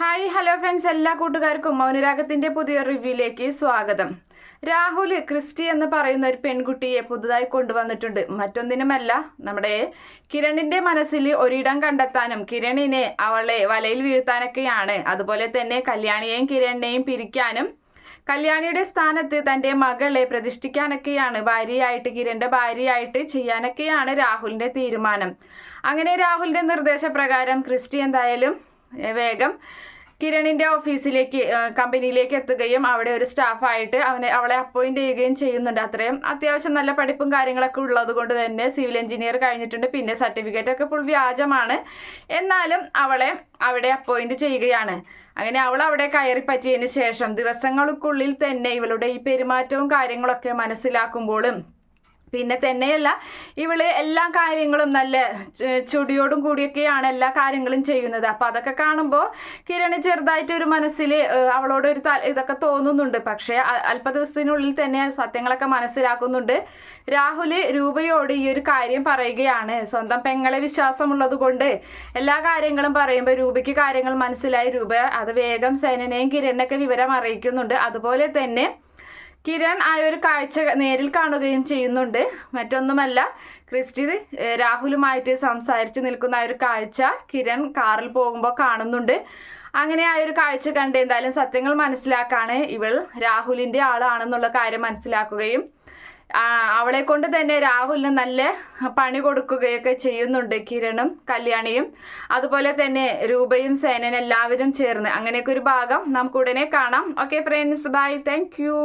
Hi hello friends, എല്ലാ കൂട്ടുകാർക്കും മൗനരാഗത്തിന്റെ പുതിയ റിവ്യൂയിലേക്ക് സ്വാഗതം. രാഹുൽ ക്രിസ്റ്റി എന്ന് പറയുന്ന ഒരു പെൺകുട്ടിയെ പുതുതായി കൊണ്ടുവന്നിട്ടുണ്ട്. മറ്റൊന്നിനുമല്ല, നമ്മുടെ കിരണിന്റെ മനസ്സിൽ ഒരിടം കണ്ടെത്താനും കിരണിനെ അവളെ വലയിൽ വീഴ്ത്താനൊക്കെയാണ്. അതുപോലെ തന്നെ കല്യാണിയെയും കിരണിനെയും പിരിക്കാനും കല്യാണിയുടെ സ്ഥാനത്ത് തന്റെ മകളെ പ്രതിഷ്ഠിക്കാനൊക്കെയാണ്, ഭാര്യയായിട്ട് കിരണിന്റെ ഭാര്യയായിട്ട് ചെയ്യാനൊക്കെയാണ് രാഹുലിന്റെ തീരുമാനം. അങ്ങനെ രാഹുലിന്റെ നിർദ്ദേശപ്രകാരം ക്രിസ്റ്റി എന്തായാലും വേഗം കിരണിന്റെ ഓഫീസിലേക്ക് കമ്പനിയിലേക്ക് എത്തുകയും അവിടെ ഒരു സ്റ്റാഫായിട്ട് അവളെ അപ്പോയിന്റ് ചെയ്യുകയും ചെയ്യുന്നുണ്ട്. അത്രയും അത്യാവശ്യം നല്ല പഠിപ്പും കാര്യങ്ങളൊക്കെ ഉള്ളത് കൊണ്ട് തന്നെ സിവിൽ എഞ്ചിനീയർ കഴിഞ്ഞിട്ടുണ്ട്. പിന്നെ സർട്ടിഫിക്കറ്റ് ഒക്കെ ഫുൾ വ്യാജമാണ്. എന്നാലും അവളെ അവിടെ അപ്പോയിന്റ് ചെയ്യുകയാണ്. അങ്ങനെ അവൾ അവിടെ കയറി പറ്റിയതിന് ശേഷം ദിവസങ്ങൾക്കുള്ളിൽ തന്നെ ഇവളുടെ ഈ പെരുമാറ്റവും കാര്യങ്ങളൊക്കെ മനസ്സിലാക്കുമ്പോഴും പിന്നെ തന്നെയല്ല, ഇവള് എല്ലാ കാര്യങ്ങളും നല്ല ചുടിയോടും കൂടിയൊക്കെയാണ് എല്ലാ കാര്യങ്ങളും ചെയ്യുന്നത്. അപ്പൊ അതൊക്കെ കാണുമ്പോൾ കിരണ് ചെറുതായിട്ട് ഒരു മനസ്സിൽ അവളോട് ഒരു ഇതൊക്കെ തോന്നുന്നുണ്ട്. പക്ഷെ അല്പ ദിവസത്തിനുള്ളിൽ തന്നെ സത്യങ്ങളൊക്കെ മനസ്സിലാക്കുന്നുണ്ട്. രാഹുൽ രൂപയോട് ഈ ഒരു കാര്യം പറയുകയാണ്. സ്വന്തം പെങ്ങളെ വിശ്വാസമുള്ളത് കൊണ്ട് എല്ലാ കാര്യങ്ങളും പറയുമ്പോൾ രൂപയ്ക്ക് കാര്യങ്ങൾ മനസ്സിലായി. രൂപ അത് വേഗം സേനനെയും കിരണിനൊക്കെ വിവരം അറിയിക്കുന്നുണ്ട്. അതുപോലെ തന്നെ കിരൺ ആ ഒരു കാഴ്ച നേരിൽ കാണുകയും ചെയ്യുന്നുണ്ട്. മറ്റൊന്നുമല്ല, ക്രിസ്റ്റി രാഹുലുമായിട്ട് സംസാരിച്ച് നിൽക്കുന്ന ആ ഒരു കാഴ്ച കിരൺ കാറിൽ പോകുമ്പോൾ കാണുന്നുണ്ട്. അങ്ങനെ ആ ഒരു കാഴ്ച കണ്ട് എന്തായാലും സത്യങ്ങൾ മനസ്സിലാക്കാണ് ഇവൾ രാഹുലിന്റെ ആളാണെന്നുള്ള കാര്യം മനസ്സിലാക്കുകയും അവളെ കൊണ്ട് തന്നെ രാഹുലിന് നല്ല പണി കൊടുക്കുകയൊക്കെ ചെയ്യുന്നുണ്ട് കിരണും കല്യാണിയും. അതുപോലെ തന്നെ രൂപയും സേനൻ എല്ലാവരും ചേർന്ന് അങ്ങനെയൊക്കെ ഒരു ഭാഗം നമുക്ക് ഉടനെ കാണാം. Okay friends, bye, thank U.